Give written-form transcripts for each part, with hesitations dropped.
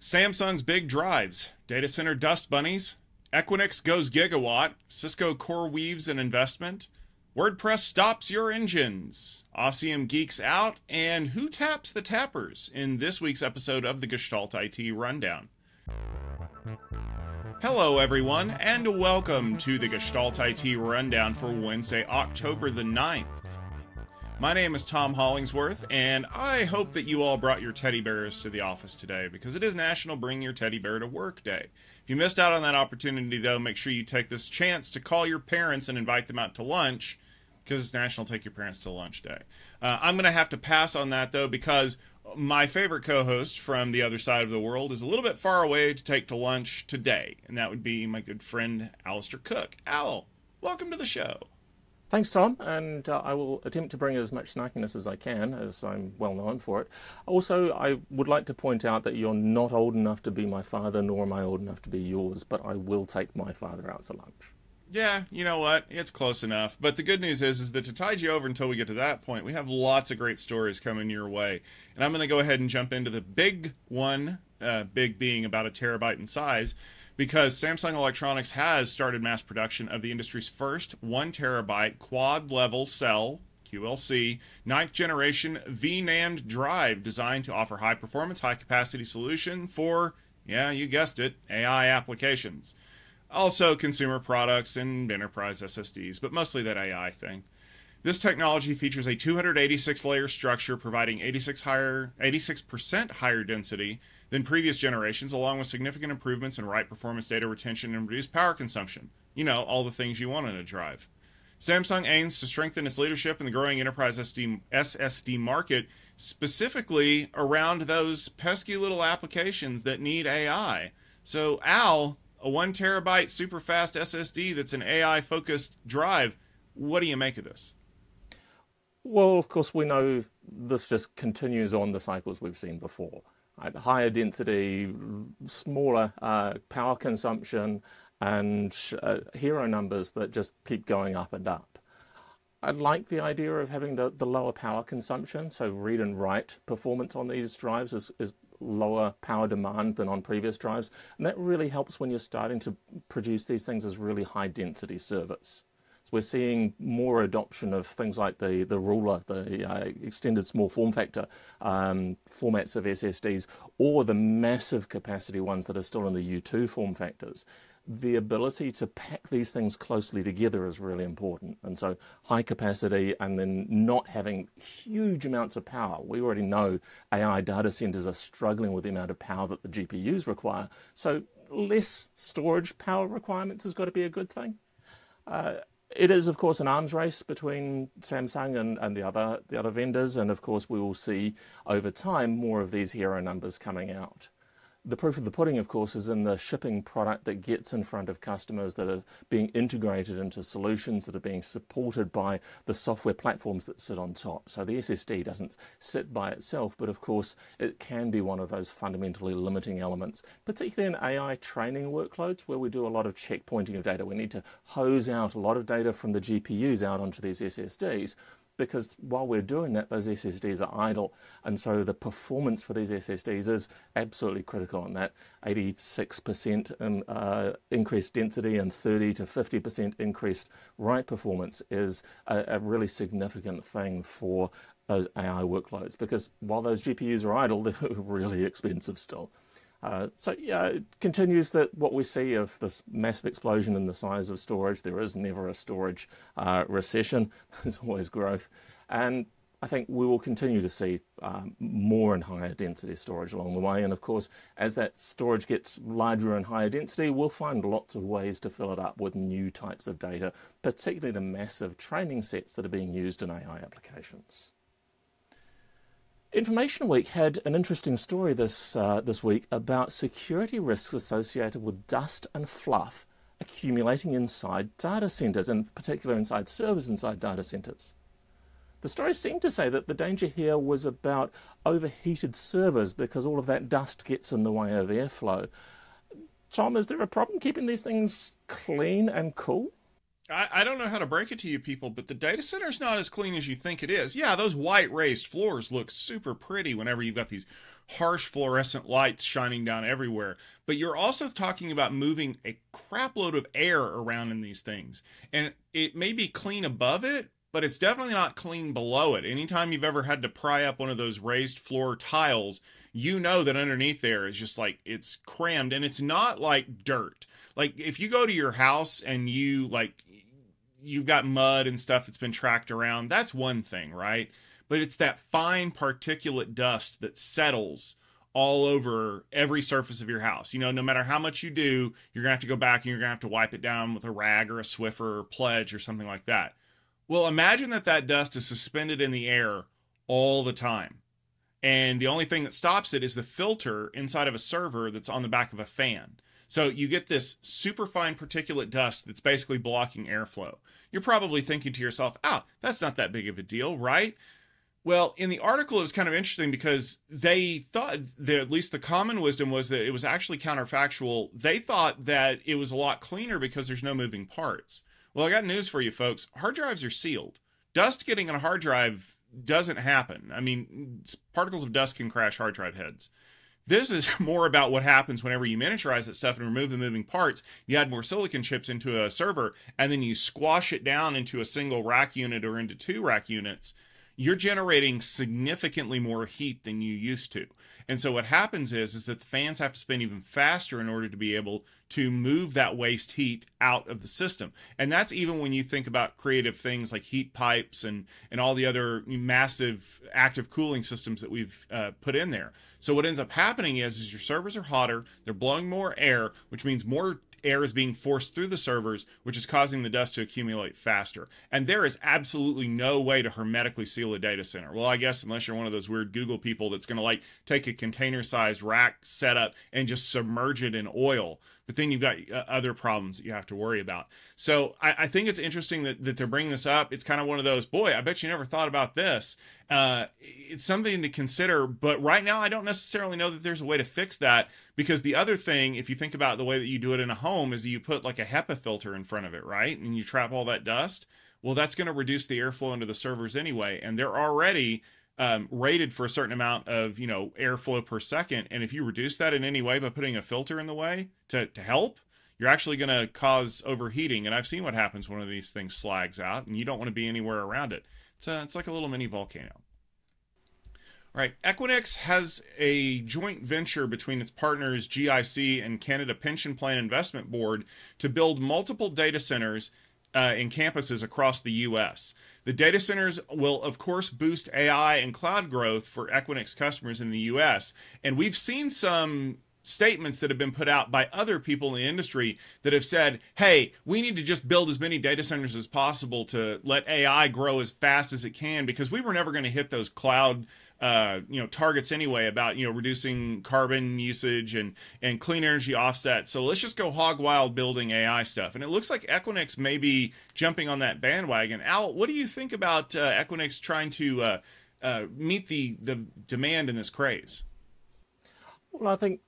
Samsung's big drives, data center dust bunnies, Equinix goes gigawatt, Cisco Coreweaves an investment, Wordpress stops your engines, Oscium geeks out, and who taps the tappers in this week's episode of the Gestalt IT Rundown. Hello everyone, and welcome to the Gestalt IT Rundown for Wednesday, October the 9th. My name is Tom Hollingsworth, and I hope that you all brought your teddy bears to the office today, because it is National Bring Your Teddy Bear to Work Day. If you missed out on that opportunity, though, make sure you take this chance to call your parents and invite them out to lunch, because it's National Take Your Parents to Lunch Day. I'm going to have to pass on that, though, because my favorite co-host from the other side of the world is a little bit far away to take to lunch today, and that would be my good friend Alistair Cook. Al, welcome to the show. Thanks, Tom, and I will attempt to bring as much snarkiness as I can, as I'm well known for it. Also, I would like to point out that you're not old enough to be my father, nor am I old enough to be yours, but I will take my father out to lunch. Yeah, you know what? It's close enough. But the good news is that to tide you over until we get to that point, we have lots of great stories coming your way. And I'm going to go ahead and jump into the big one, big being about 1 terabyte in size, because Samsung Electronics has started mass production of the industry's first 1 terabyte quad-level cell, QLC, 9th generation V-NAND drive designed to offer high-performance, high-capacity solution for, yeah, you guessed it, AI applications. Also consumer products and enterprise SSDs, but mostly that AI thing. This technology features a 286-layer structure providing 86% higher density than previous generations, along with significant improvements in write performance, data retention, and reduced power consumption. You know, all the things you want in a drive. Samsung aims to strengthen its leadership in the growing enterprise SSD market, specifically around those pesky little applications that need AI. So, Al, a 1 terabyte super fast SSD that's an AI focused drive, what do you make of this? Well, of course, we know this just continues on the cycles we've seen before. Right? Higher density, smaller power consumption, and hero numbers that just keep going up and up. I like the idea of having the lower power consumption, so read and write performance on these drives is lower power demand than on previous drives, and that really helps when you're starting to produce these things as really high density servers. So we're seeing more adoption of things like the ruler, the extended small form factor formats of SSDs, or the massive capacity ones that are still in the U2 form factors. The ability to pack these things closely together is really important. And so high capacity and then not having huge amounts of power. We already know AI data centers are struggling with the amount of power that the GPUs require. So less storage power requirements has got to be a good thing. It is, of course, an arms race between Samsung and the other vendors. And of course, we will see over time more of these hero numbers coming out. The proof of the pudding, of course, is in the shipping product that gets in front of customers, that are being integrated into solutions that are being supported by the software platforms that sit on top. So the SSD doesn't sit by itself, but of course it can be one of those fundamentally limiting elements, particularly in AI training workloads where we do a lot of checkpointing of data. We need to hose out a lot of data from the GPUs out onto these SSDs, because while we're doing that, those SSDs are idle, and so the performance for these SSDs is absolutely critical. And that 86% increased density and 30 to 50% increased write performance is a really significant thing for those AI workloads, because while those GPUs are idle, they're really expensive still. So yeah, it continues that what we see of this massive explosion in the size of storage. There is never a storage recession. There's always growth. And I think we will continue to see more and higher density storage along the way. And of course, as that storage gets larger and higher density, we'll find lots of ways to fill it up with new types of data, particularly the massive training sets that are being used in AI applications. Information Week had an interesting story this week about security risks associated with dust and fluff accumulating inside data centers, in particular inside servers inside data centers. The story seemed to say that the danger here was about overheated servers because all of that dust gets in the way of airflow. Tom, is there a problem keeping these things clean and cool? I don't know how to break it to you people, but the data center's not as clean as you think it is. Yeah, those white raised floors look super pretty whenever you've got these harsh fluorescent lights shining down everywhere. But you're also talking about moving a crap load of air around in these things. And it may be clean above it, but it's definitely not clean below it. Anytime you've ever had to pry up one of those raised floor tiles, you know that underneath there is just like it's crammed, and it's not like dirt. Like if you go to your house and you've got mud and stuff that's been tracked around, that's one thing, right? But it's that fine particulate dust that settles all over every surface of your house. You know, no matter how much you do, you're gonna have to go back and you're gonna have to wipe it down with a rag or a Swiffer or Pledge or something like that. Well, imagine that dust is suspended in the air all the time. And the only thing that stops it is the filter inside of a server that's on the back of a fan. So you get this super fine particulate dust that's basically blocking airflow. You're probably thinking to yourself, that's not that big of a deal, right? Well, in the article, it was kind of interesting because they thought that at least the common wisdom was that it was actually counterfactual. They thought that it was a lot cleaner because there's no moving parts. Well, I got news for you folks. Hard drives are sealed. Dust getting on a hard drive doesn't happen. I mean, particles of dust can crash hard drive heads. This is more about what happens whenever you miniaturize that stuff and remove the moving parts. You add more silicon chips into a server, and then you squash it down into a single rack unit or into 2 rack units. You're generating significantly more heat than you used to. And so what happens is that the fans have to spin even faster in order to be able to move that waste heat out of the system. And that's even when you think about creative things like heat pipes and all the other massive active cooling systems that we've put in there. So what ends up happening is your servers are hotter, they're blowing more air, which means more air is being forced through the servers, which is causing the dust to accumulate faster. And there is absolutely no way to hermetically seal a data center. Well, I guess unless you're one of those weird Google people that's going to like take a container-sized rack setup and just submerge it in oil. But then you've got other problems that you have to worry about. So I think it's interesting that they're bringing this up. It's kind of one of those, boy, I bet you never thought about this. It's something to consider, but right now I don't necessarily know that there's a way to fix that, because the other thing, if you think about the way that you do it in a home, is that you put like a HEPA filter in front of it, right? And you trap all that dust. Well, that's going to reduce the airflow into the servers anyway, and they're already rated for a certain amount of airflow per second, and if you reduce that in any way by putting a filter in the way to help, you're actually going to cause overheating. And I've seen what happens when one of these things slags out, and you don't want to be anywhere around it. It's like a little mini volcano. All right, Equinix has a joint venture between its partners GIC and Canada Pension Plan Investment Board to build multiple data centers in campuses across the U.S. The data centers will, of course, boost AI and cloud growth for Equinix customers in the U.S. And we've seen some statements that have been put out by other people in the industry that have said, hey, we need to just build as many data centers as possible to let AI grow as fast as it can, because we were never going to hit those cloud targets anyway about, reducing carbon usage and clean energy offset. So let's just go hog wild building AI stuff. And it looks like Equinix may be jumping on that bandwagon. Al, what do you think about Equinix trying to meet the demand in this craze? Well, I think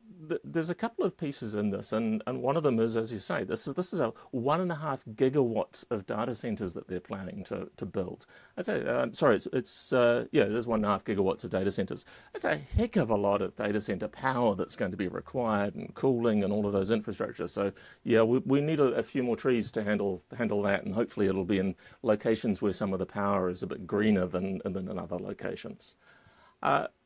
there's a couple of pieces in this, and one of them is, as you say, this is a 1.5 gigawatts of data centers that they're planning to build. It is 1.5 gigawatts of data centers. It's a heck of a lot of data center power that's going to be required, and cooling and all of those infrastructures. So yeah, we need a few more trees to handle that, and hopefully it'll be in locations where some of the power is a bit greener than in other locations.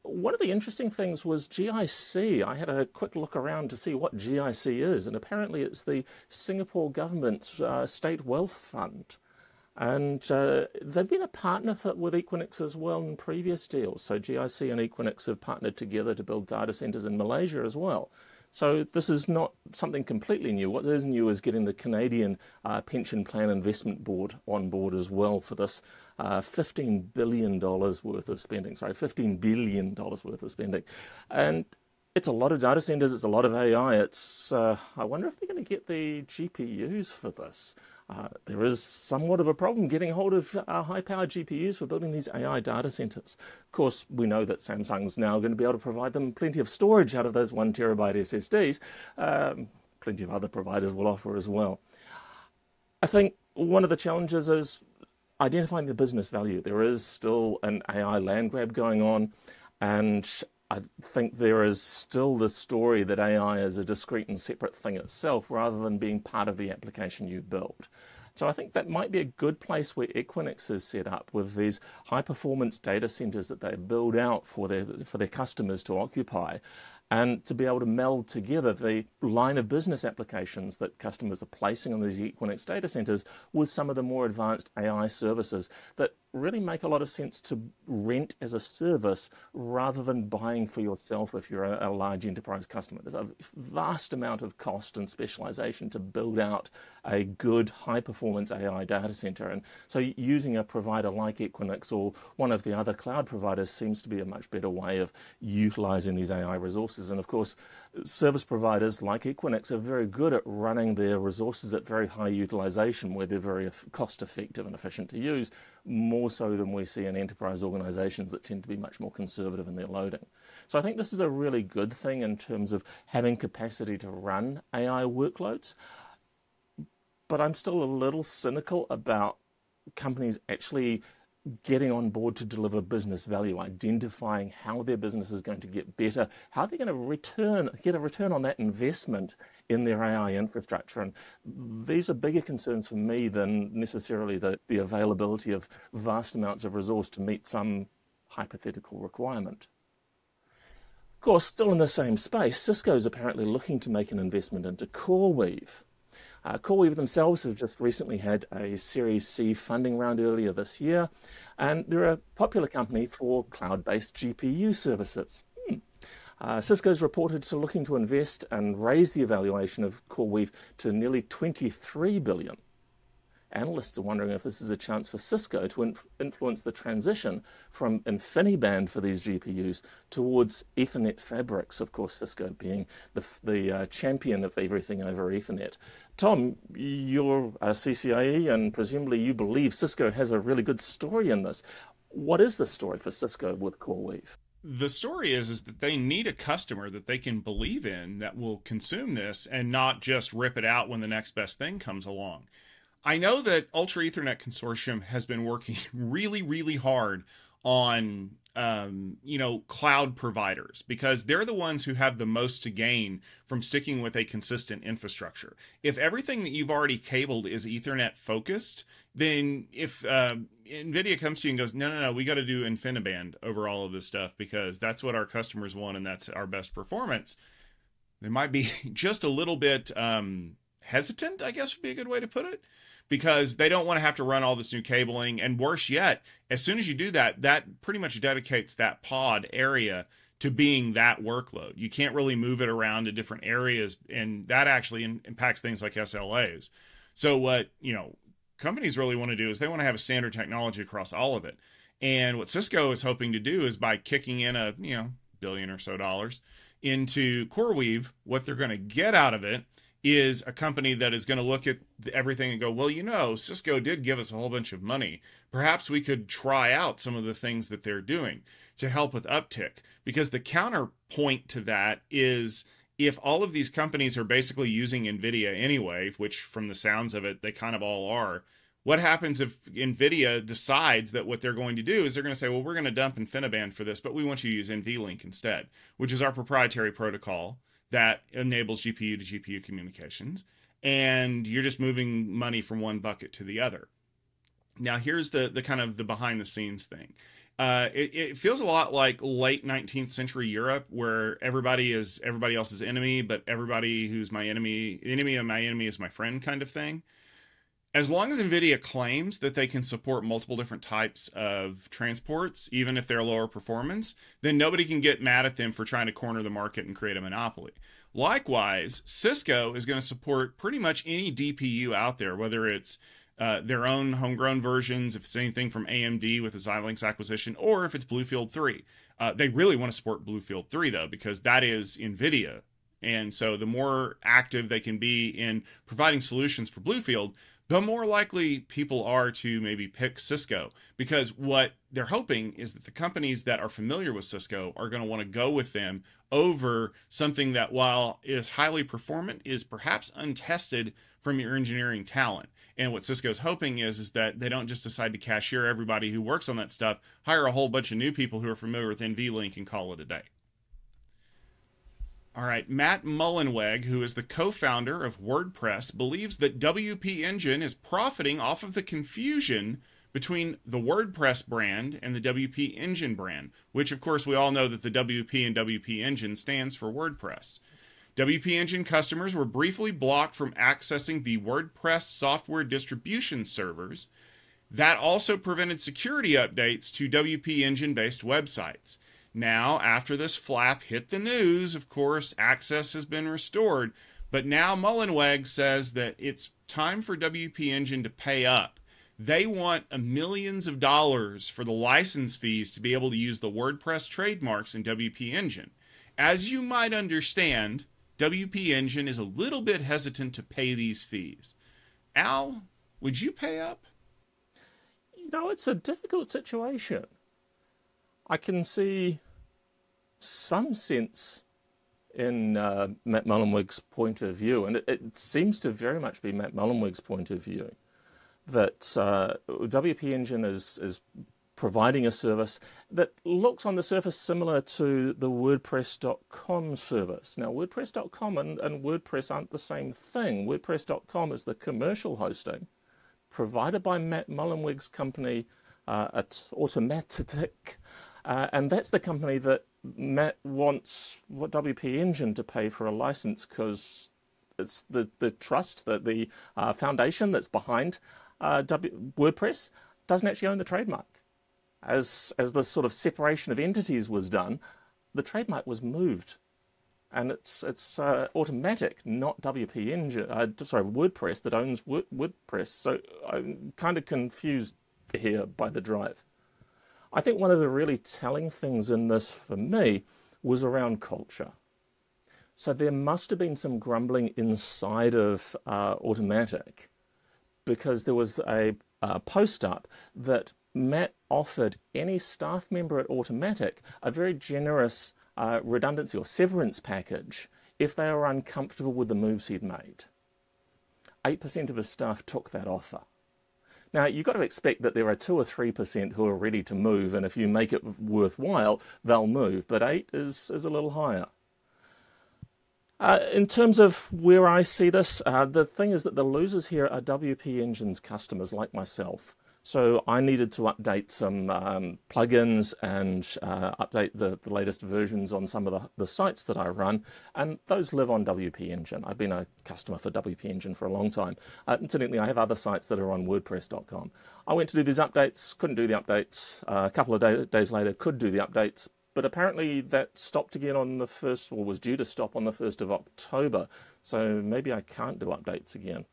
One of the interesting things was GIC. I had a quick look around to see what GIC is, and apparently it's the Singapore government's state wealth fund. And they've been a partner with Equinix as well in previous deals. So GIC and Equinix have partnered together to build data centers in Malaysia as well. So this is not something completely new. What is new is getting the Canadian Pension Plan Investment Board on board as well for this $15 billion worth of spending. Sorry, $15 billion worth of spending. And it's a lot of data centers, it's a lot of AI. I wonder if they're going to get the GPUs for this. There is somewhat of a problem getting hold of high-powered GPUs for building these AI data centers. Of course, we know that Samsung's now going to be able to provide them plenty of storage out of those 1 terabyte SSDs. Plenty of other providers will offer as well. I think one of the challenges is identifying the business value. There is still an AI land grab going on, and I think there is still the story that AI is a discrete and separate thing itself rather than being part of the application you build. So I think that might be a good place where Equinix is set up with these high performance data centers that they build out for their customers to occupy, and to be able to meld together the line of business applications that customers are placing on these Equinix data centers with some of the more advanced AI services that really make a lot of sense to rent as a service rather than buying for yourself if you're a large enterprise customer. There's a vast amount of cost and specialization to build out a good high performance AI data center. And so using a provider like Equinix or one of the other cloud providers seems to be a much better way of utilizing these AI resources. And of course, service providers like Equinix are very good at running their resources at very high utilization where they're very cost effective and efficient to use, more so than we see in enterprise organizations that tend to be much more conservative in their loading. So I think this is a really good thing in terms of having capacity to run AI workloads. But I'm still a little cynical about companies actually getting on board to deliver business value, identifying how their business is going to get better, how they're going to get a return on that investment in their AI infrastructure. And these are bigger concerns for me than necessarily the availability of vast amounts of resource to meet some hypothetical requirement. Of course, still in the same space, Cisco is apparently looking to make an investment into Coreweave. Coreweave themselves have just recently had a Series C funding round earlier this year, and they're a popular company for cloud-based GPU services. Cisco's reported to looking to invest and raise the evaluation of Coreweave to nearly $23 billion. Analysts are wondering if this is a chance for Cisco to influence the transition from InfiniBand for these GPUs towards Ethernet fabrics, of course, Cisco being the champion of everything over Ethernet. Tom, you're a CCIE and presumably you believe Cisco has a really good story in this. What is the story for Cisco with Coreweave? The story is that they need a customer that they can believe in that will consume this and not just rip it out when the next best thing comes along. I know that Ultra Ethernet Consortium has been working really, really hard on, cloud providers because they're the ones who have the most to gain from sticking with a consistent infrastructure. If everything that you've already cabled is Ethernet focused, then if NVIDIA comes to you and goes, no, we got to do InfiniBand over all of this stuff because that's what our customers want and that's our best performance, they might be just a little bit hesitant, I guess would be a good way to put it, because they don't want to have to run all this new cabling. And worse yet, as soon as you do that, that pretty much dedicates that pod area to being that workload. You can't really move it around to different areas, and that actually impacts things like SLAs. So what, companies really want to do is they want to have a standard technology across all of it. And what Cisco is hoping to do is by kicking in a, billion or so dollars into Coreweave, what they're going to get out of it is a company that is going to look at everything and go, well, Cisco did give us a whole bunch of money. Perhaps we could try out some of the things that they're doing to help with uptick. Because the counterpoint to that is if all of these companies are basically using NVIDIA anyway, which from the sounds of it, they kind of all are, what happens if NVIDIA decides that what they're going to do is they're going to say, well, we're going to dump InfiniBand for this, but we want you to use NVLink instead, which is our proprietary protocol that enables GPU to GPU communications, and you're just moving money from one bucket to the other. Now, here's the kind of the behind the scenes thing. It feels a lot like late 19th century Europe, where everybody is everybody else's enemy, but everybody who's my enemy, the enemy of my enemy is my friend kind of thing. As long as NVIDIA claims that they can support multiple different types of transports, even if they're lower performance, then nobody can get mad at them for trying to corner the market and create a monopoly. Likewise, Cisco is going to support pretty much any DPU out there, whether it's their own homegrown versions, if it's anything from AMD with the Xilinx acquisition, or if it's Bluefield 3. They really want to support Bluefield 3, though, because that is NVIDIA. And so the more active they can be in providing solutions for Bluefield, the more likely people are to maybe pick Cisco, because what they're hoping is that the companies that are familiar with Cisco are going to want to go with them over something that, while is highly performant, is perhaps untested from your engineering talent. And what Cisco's hoping is that they don't just decide to cashier everybody who works on that stuff, hire a whole bunch of new people who are familiar with NVLink and call it a day. All right, Matt Mullenweg, who is the co-founder of WordPress, believes that WP Engine is profiting off of the confusion between the WordPress brand and the WP Engine brand, which of course we all know that the WP and WP Engine stands for WordPress. WP Engine customers were briefly blocked from accessing the WordPress software distribution servers. That also prevented security updates to WP Engine-based websites. Now, after this flap hit the news, of course, access has been restored, but now Mullenweg says that it's time for WP Engine to pay up. They want millions of dollars for the license fees to be able to use the WordPress trademarks in WP Engine. As you might understand, WP Engine is a little bit hesitant to pay these fees. Al, would you pay up? You know, it's a difficult situation. I can see some sense in Matt Mullenweg's point of view, and it seems to very much be Matt Mullenweg's point of view, that WP Engine is providing a service that looks on the surface similar to the WordPress.com service. Now, WordPress.com and WordPress aren't the same thing. WordPress.com is the commercial hosting provided by Matt Mullenweg's company at Automatic, and that's the company that Matt wants WP Engine to pay for a license, because it's the trust, that the foundation that's behind WordPress doesn't actually own the trademark. As this sort of separation of entities was done, the trademark was moved, and it's Automatic, not WP Engine, WordPress, that owns WordPress. So I'm kind of confused here by the drive. I think one of the really telling things in this for me was around culture. So there must have been some grumbling inside of Automatic, because there was a post up that Matt offered any staff member at Automatic a very generous redundancy or severance package if they were uncomfortable with the moves he'd made. 8% of his staff took that offer. Now, you've got to expect that there are 2 or 3% who are ready to move, and if you make it worthwhile, they'll move, but 8 is a little higher. In terms of where I see this, the thing is that the losers here are WP Engine's customers like myself. So I needed to update some plugins and update the latest versions on some of the sites that I run, and those live on WP Engine. I've been a customer for WP Engine for a long time. Incidentally, I have other sites that are on WordPress.com. I went to do these updates, couldn't do the updates. A couple of days later, could do the updates, but apparently that stopped again on the 1st, or was due to stop on the 1st of October. So maybe I can't do updates again.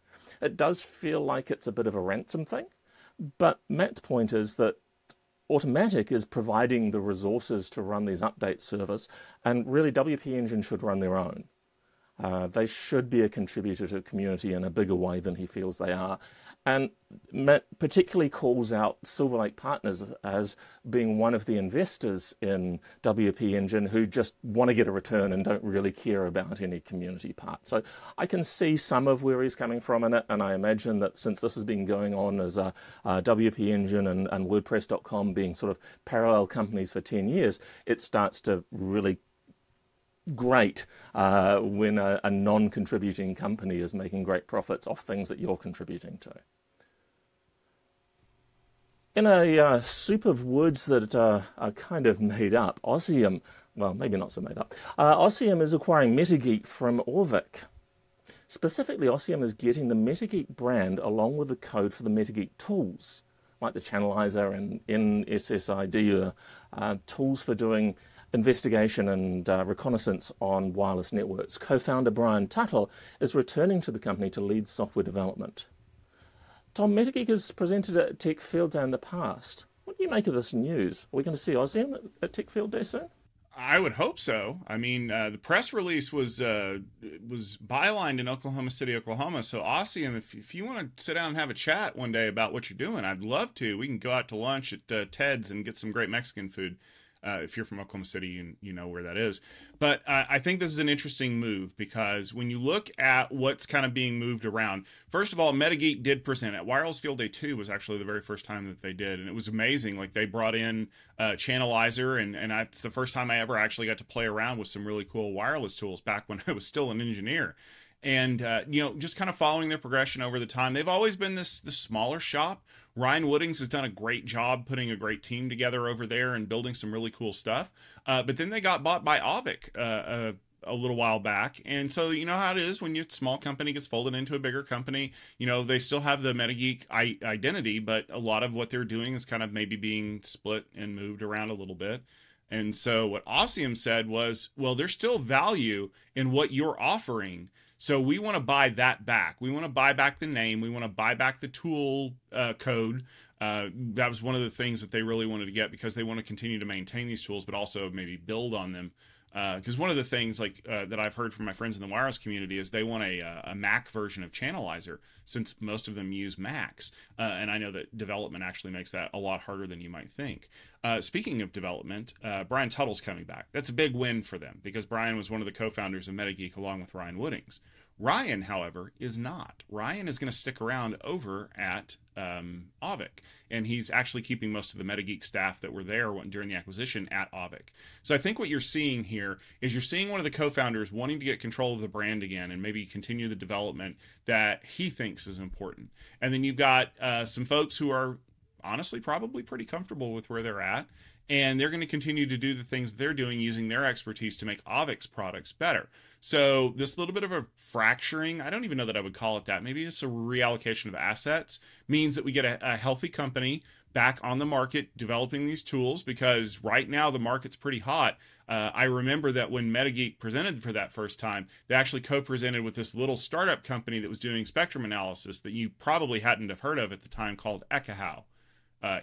It does feel like it's a bit of a ransom thing. But Matt's point is that Automatic is providing the resources to run these update servers, and really WP Engine should run their own. They should be a contributor to the community in a bigger way than he feels they are. And Matt particularly calls out Silver Lake Partners as being one of the investors in WP Engine who just want to get a return and don't really care about any community part. So I can see some of where he's coming from in it, and I imagine that since this has been going on as WP Engine and WordPress.com being sort of parallel companies for 10 years, it starts to really great when a non-contributing company is making great profits off things that you're contributing to. In a soup of words that are kind of made up, Oscium, well, maybe not so made up, Oscium is acquiring MetaGeek from Orvik. Specifically, Oscium is getting the MetaGeek brand along with the code for the MetaGeek tools, like the channelizer and NSSID, tools for doing investigation and reconnaissance on wireless networks. Co-founder Brian Tuttle is returning to the company to lead software development. Tom, MetaGeek has presented at TechField Day in the past. What do you make of this news? Are we going to see Oscium at TechField Day soon? I would hope so. I mean, the press release was bylined in Oklahoma City, Oklahoma. So, Oscium, if you want to sit down and have a chat one day about what you're doing, I'd love to. We can go out to lunch at Ted's and get some great Mexican food. If you're from Oklahoma City, you know where that is. But I think this is an interesting move because when you look at what's kind of being moved around, first of all, MetaGeek did present at Wireless Field Day 2 was actually the very first time that they did, and it was amazing. Like they brought in Channelizer, and it's the first time I ever actually got to play around with some really cool wireless tools back when I was still an engineer. And just kind of following their progression over the time, they've always been this smaller shop. Ryan Woodings has done a great job putting a great team together over there and building some really cool stuff. But then they got bought by Avik a little while back, and so you know how it is when your small company gets folded into a bigger company. They still have the MetaGeek identity, but a lot of what they're doing is kind of maybe being split and moved around a little bit. And so what Oscium said was, well, there's still value in what you're offering. So we want to buy that back. We want to buy back the name. We want to buy back the tool code. That was one of the things that they really wanted to get because they want to continue to maintain these tools, but also maybe build on them. Because one of the things that I've heard from my friends in the wireless community is they want a Mac version of Channelizer, since most of them use Macs. And I know that development actually makes that a lot harder than you might think. Speaking of development, Brian Tuttle's coming back. That's a big win for them because Brian was one of the co-founders of MetaGeek along with Ryan Woodings. Ryan, however, is not. Ryan is going to stick around over at Avik, and he's actually keeping most of the MetaGeek staff that were there during the acquisition at Avik. So I think what you're seeing here is you're seeing one of the co-founders wanting to get control of the brand again and maybe continue the development that he thinks is important. And then you've got some folks who are honestly probably pretty comfortable with where they're at, and they're going to continue to do the things they're doing using their expertise to make Avik's products better. So this little bit of a fracturing, I don't even know that I would call it that. Maybe it's a reallocation of assets, means that we get a healthy company back on the market developing these tools, because right now the market's pretty hot. I remember that when MetaGeek presented for that first time, they actually co-presented with this little startup company that was doing spectrum analysis that you probably hadn't have heard of at the time, called Ekahau.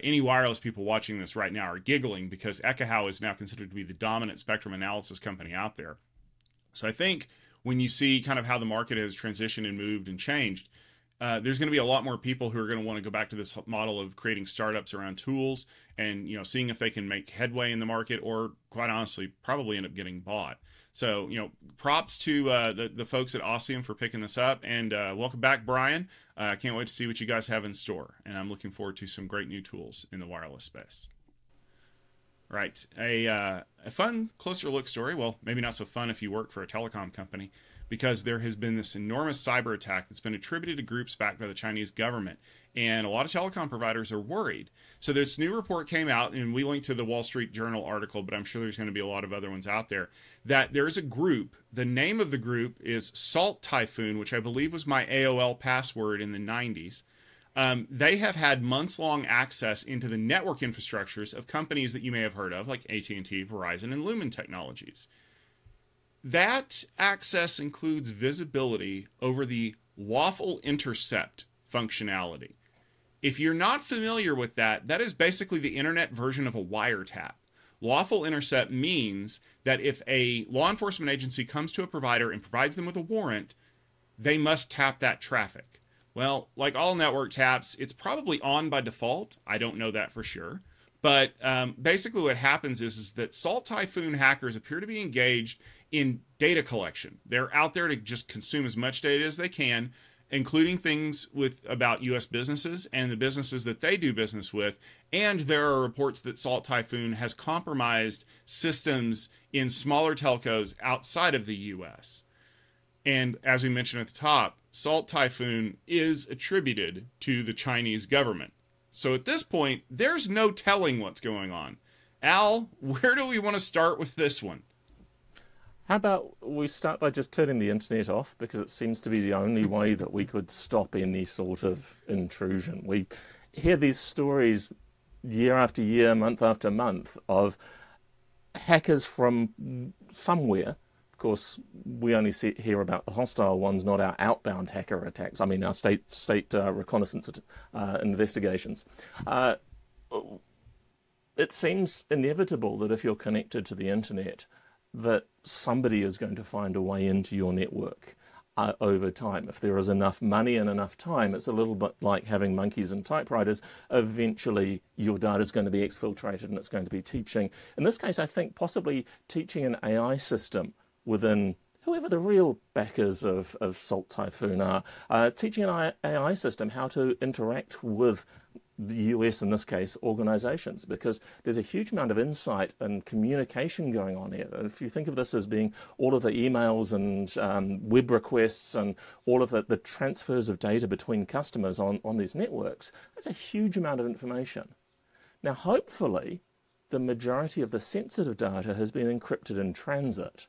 Any wireless people watching this right now are giggling because Ekahau is now considered to be the dominant spectrum analysis company out there. So I think when you see kind of how the market has transitioned and moved and changed, there's going to be a lot more people who are going to want to go back to this model of creating startups around tools and seeing if they can make headway in the market, or quite honestly probably end up getting bought. So props to the folks at Oscium for picking this up, and welcome back, Brian. I can't wait to see what you guys have in store, and I'm looking forward to some great new tools in the wireless space. Right, a fun closer look story. Well, maybe not so fun if you work for a telecom company, because there has been this enormous cyber attack that's been attributed to groups backed by the Chinese government, and a lot of telecom providers are worried. So this new report came out, and we linked to the Wall Street Journal article, but I'm sure there's going to be a lot of other ones out there, that there is a group. The name of the group is Salt Typhoon, which I believe was my AOL password in the 90s. They have had months-long access into the network infrastructures of companies that you may have heard of, like AT&T, Verizon, and Lumen Technologies. That access includes visibility over the lawful intercept functionality. If you're not familiar with that, that is basically the internet version of a wiretap. Lawful intercept means that if a law enforcement agency comes to a provider and provides them with a warrant, they must tap that traffic. Well, like all network taps, it's probably on by default. I don't know that for sure. But basically what happens is that Salt Typhoon hackers appear to be engaged in data collection. They're out there to just consume as much data as they can, including things about U.S. businesses and the businesses that they do business with. And there are reports that Salt Typhoon has compromised systems in smaller telcos outside of the U.S. And as we mentioned at the top, Salt Typhoon is attributed to the Chinese government. So at this point, there's no telling what's going on. Al, where do we want to start with this one? How about we start by just turning the internet off, because it seems to be the only way that we could stop any sort of intrusion. We hear these stories year after year, month after month, of hackers from somewhere. Of course, we only hear about the hostile ones, not our outbound hacker attacks. I mean, our state reconnaissance investigations. It seems inevitable that if you're connected to the internet, that somebody is going to find a way into your network. over time. If there is enough money and enough time, it's a little bit like having monkeys and typewriters. Eventually, your data is going to be exfiltrated and it's going to be teaching. In this case, I think possibly teaching an AI system within whoever the real backers of Salt Typhoon are, teaching an AI system how to interact with the US, in this case, organizations, because there's a huge amount of insight and communication going on here. And if you think of this as being all of the emails and web requests and all of the transfers of data between customers on these networks, that's a huge amount of information. Now, hopefully, the majority of the sensitive data has been encrypted in transit,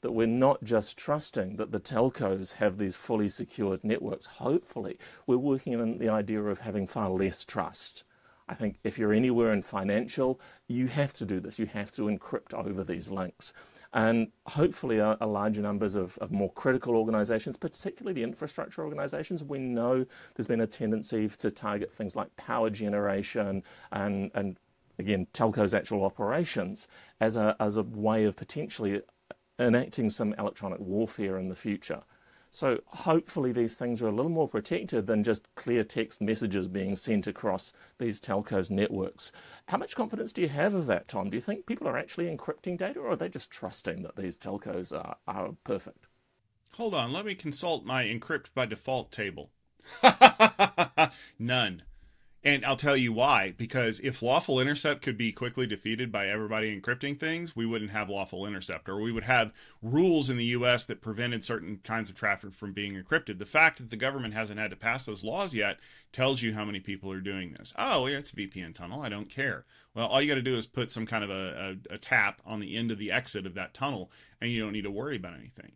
that we're not just trusting that the telcos have these fully secured networks. Hopefully, we're working on the idea of having far less trust. I think if you're anywhere in financial, you have to do this. You have to encrypt over these links. And hopefully a larger numbers of more critical organizations, particularly the infrastructure organizations. We know there's been a tendency to target things like power generation and again, telcos' actual operations as a way of potentially enacting some electronic warfare in the future. So hopefully these things are a little more protected than just clear text messages being sent across these telcos' networks. How much confidence do you have of that, Tom? Do you think people are actually encrypting data, or are they just trusting that these telcos are perfect? Hold on, let me consult my encrypt by default table. None. And I'll tell you why. Because if lawful intercept could be quickly defeated by everybody encrypting things, we wouldn't have lawful intercept, or we would have rules in the US that prevented certain kinds of traffic from being encrypted. The fact that the government hasn't had to pass those laws yet tells you how many people are doing this. Oh, yeah, it's a VPN tunnel. I don't care. Well, all you got to do is put some kind of a tap on the end of the exit of that tunnel, and you don't need to worry about anything.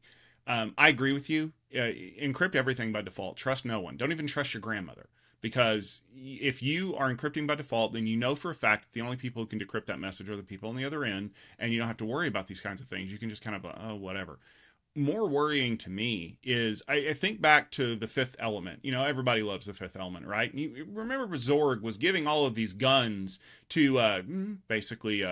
I agree with you. Encrypt everything by default. Trust no one. Don't even trust your grandmother. Because if you are encrypting by default, then you know for a fact that the only people who can decrypt that message are the people on the other end, and you don't have to worry about these kinds of things. You can just kind of, oh, whatever. More worrying to me is, I think back to the Fifth Element. You know, everybody loves the Fifth Element, right? You remember Zorg was giving all of these guns to basically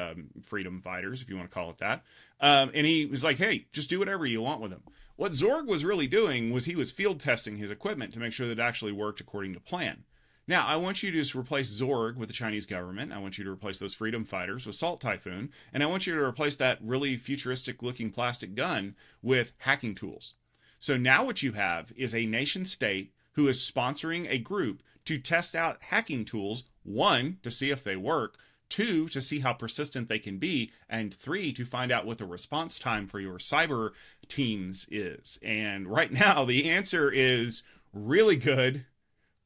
freedom fighters, if you want to call it that. And he was like, hey, just do whatever you want with them. What Zorg was really doing was he was field testing his equipment to make sure that it actually worked according to plan. Now, I want you to just replace Zorg with the Chinese government. I want you to replace those freedom fighters with Salt Typhoon. And I want you to replace that really futuristic-looking plastic gun with hacking tools. So now what you have is a nation state who is sponsoring a group to test out hacking tools, 1, to see if they work, 2, to see how persistent they can be, and 3, to find out what the response time for your cyber teams is. And right now, the answer is really good,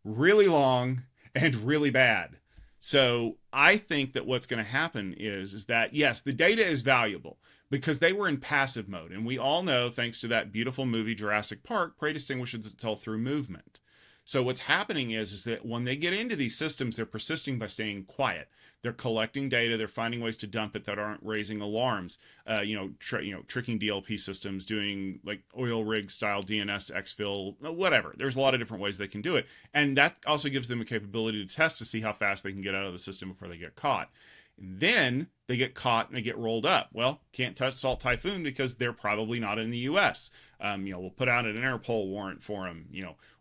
really long, and really bad. So I think that what's going to happen is that, yes, the data is valuable because they were in passive mode. And we all know, thanks to that beautiful movie Jurassic Park, prey distinguishes itself through movement. So what's happening is that when they get into these systems, they're persisting by staying quiet. They're collecting data. They're finding ways to dump it that aren't raising alarms. Tricking DLP systems, doing like oil rig style DNS exfil, whatever. There's a lot of different ways they can do it, and that also gives them a capability to test to see how fast they can get out of the system before they get caught. Then they get caught and they get rolled up. Well, can't touch Salt Typhoon because they're probably not in the U.S. We'll put out an Interpol warrant for them.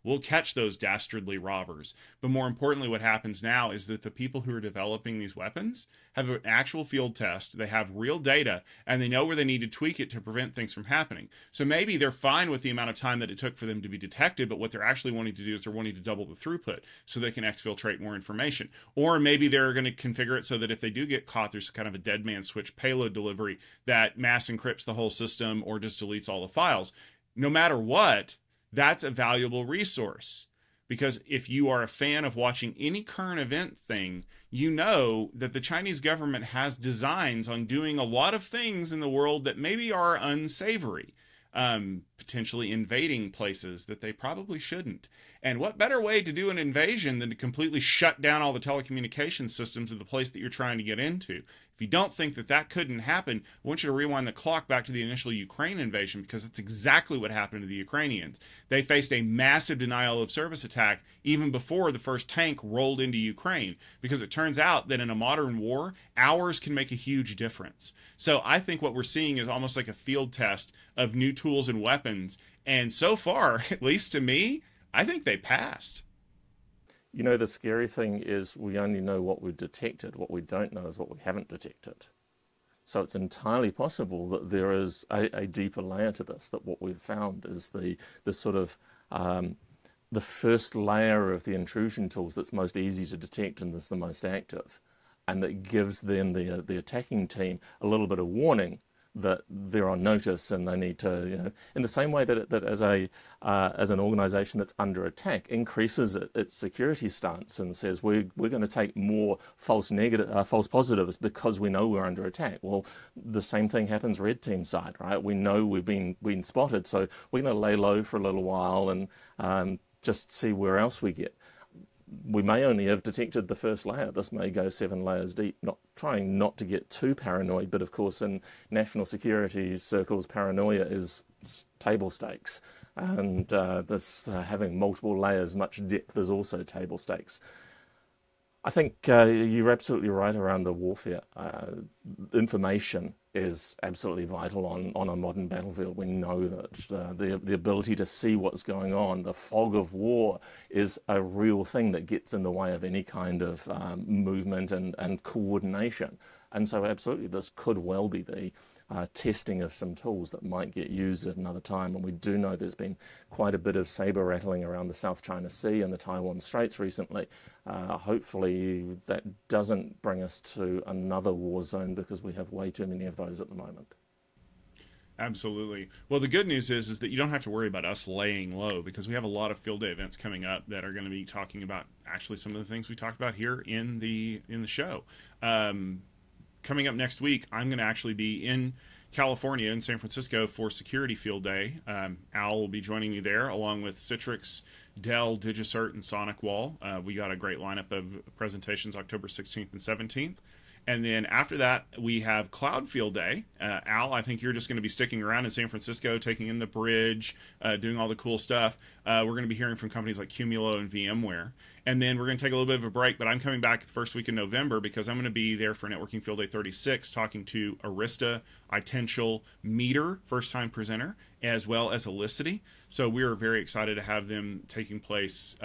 We'll catch those dastardly robbers. But more importantly, what happens now is that the people who are developing these weapons have an actual field test. They have real data, and they know where they need to tweak it to prevent things from happening. So maybe they're fine with the amount of time that it took for them to be detected, but what they're actually wanting to do is they're wanting to double the throughput so they can exfiltrate more information. Or maybe they're going to configure it so that if they do get caught, there's kind of a dead man switch payload delivery that mass encrypts the whole system or just deletes all the files. No matter what, that's a valuable resource. Because if you are a fan of watching any current event thing, you know that the Chinese government has designs on doing a lot of things in the world that maybe are unsavory. Potentially invading places that they probably shouldn't. And what better way to do an invasion than to completely shut down all the telecommunications systems of the place that you're trying to get into? If you don't think that that couldn't happen, I want you to rewind the clock back to the initial Ukraine invasion, because that's exactly what happened to the Ukrainians. They faced a massive denial of service attack even before the first tank rolled into Ukraine, because it turns out that in a modern war, hours can make a huge difference. So I think what we're seeing is almost like a field test of new tools and weapons. And so far, at least to me, I think they passed. You know, the scary thing is we only know what we've detected. What we don't know is what we haven't detected. So it's entirely possible that there is a deeper layer to this, that what we've found is the sort of the first layer of the intrusion tools that's most easy to detect and is the most active. And that gives then the attacking team a little bit of warning that they're on notice and they need to, you know, in the same way that as an organization that's under attack increases its security stance and says we're going to take more false positives because we know we're under attack. Well, the same thing happens red team side, right? We know we've been spotted, so we're going to lay low for a little while and just see where else we get. We may only have detected the first layer. This may go 7 layers deep, trying not to get too paranoid, but of course in national security circles, paranoia is table stakes. And this having multiple layers, much depth is also table stakes. I think you're absolutely right around the warfare. Information is absolutely vital on a modern battlefield. We know that the ability to see what's going on, the fog of war, is a real thing that gets in the way of any kind of movement and coordination. And so absolutely this could well be the testing of some tools that might get used at another time. And we do know there's been quite a bit of saber rattling around the South China Sea and the Taiwan Straits recently. Hopefully that doesn't bring us to another war zone, because we have way too many of those at the moment. Absolutely. Well, the good news is that you don't have to worry about us laying low, because we have a lot of field day events coming up that are going to be talking about actually some of the things we talked about here in the show. Coming up next week, I'm going to actually be in California, in San Francisco, for Security Field Day. Al will be joining me there, along with Citrix, Dell, DigiCert, and SonicWall. We got a great lineup of presentations October 16th and 17th. And then after that, we have Cloud Field Day. Al, I think you're just going to be sticking around in San Francisco, taking in the bridge, doing all the cool stuff. We're going to be hearing from companies like Cumulo and VMware. And then we're going to take a little bit of a break, but I'm coming back the first week in November, because I'm going to be there for Networking Field Day 36, talking to Arista, Itential, Meter, first-time presenter, as well as Elicity. So we're very excited to have them taking place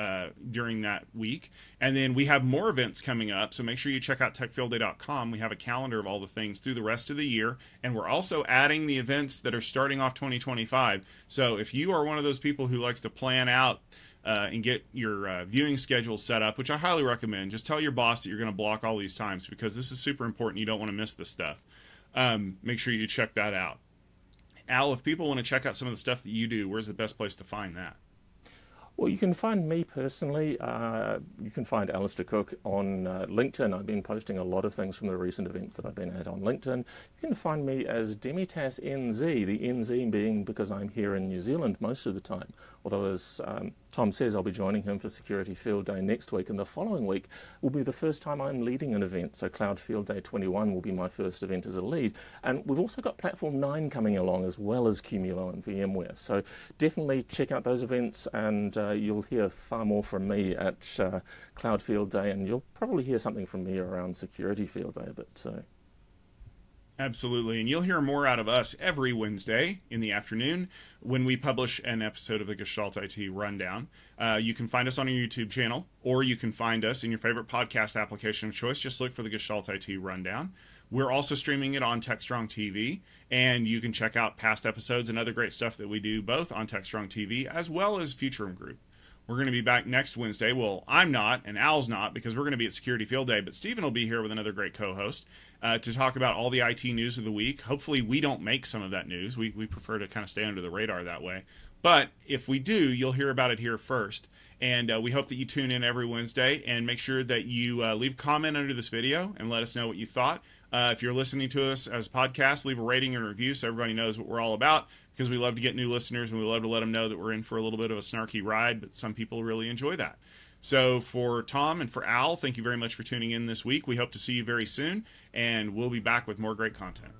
during that week. And then we have more events coming up, so make sure you check out techfieldday.com. We have a calendar of all the things through the rest of the year, and we're also adding the events that are starting off 2025. So if you are one of those people who likes to plan out and get your viewing schedule set up, which I highly recommend, just tell your boss that you're going to block all these times, because this is super important. You don't want to miss this stuff. Make sure you check that out. Al, if people want to check out some of the stuff that you do, where's the best place to find that? Well, you can find me personally. You can find Alistair Cook on LinkedIn. I've been posting a lot of things from the recent events that I've been at on LinkedIn. You can find me as Demitas NZ, the NZ being because I'm here in New Zealand most of the time. Although, as Tom says, I'll be joining him for Security Field Day next week, and the following week will be the first time I'm leading an event. So Cloud Field Day 21 will be my first event as a lead. And we've also got Platform 9 coming along, as well as Cumulo and VMware. So definitely check out those events, and you'll hear far more from me at Cloud Field Day, and you'll probably hear something from me around Security Field Day a bit too. Absolutely, and you'll hear more out of us every Wednesday in the afternoon when we publish an episode of the Gestalt IT Rundown. You can find us on our YouTube channel, or you can find us in your favorite podcast application of choice. Just look for the Gestalt IT Rundown. We're also streaming it on TechStrong TV, and you can check out past episodes and other great stuff that we do both on TechStrong TV as well as Futurum Group. We're going to be back next Wednesday. Well, I'm not, and Al's not, because we're going to be at Security Field Day, but Stephen will be here with another great co-host to talk about all the IT news of the week. Hopefully we don't make some of that news. We prefer to kind of stay under the radar that way. But if we do, you'll hear about it here first. And we hope that you tune in every Wednesday, and make sure that you leave a comment under this video and let us know what you thought. If you're listening to us as a podcast, leave a rating and review so everybody knows what we're all about, because we love to get new listeners, and we love to let them know that we're in for a little bit of a snarky ride, but some people really enjoy that. So for Tom and for Al, thank you very much for tuning in this week. We hope to see you very soon, and we'll be back with more great content.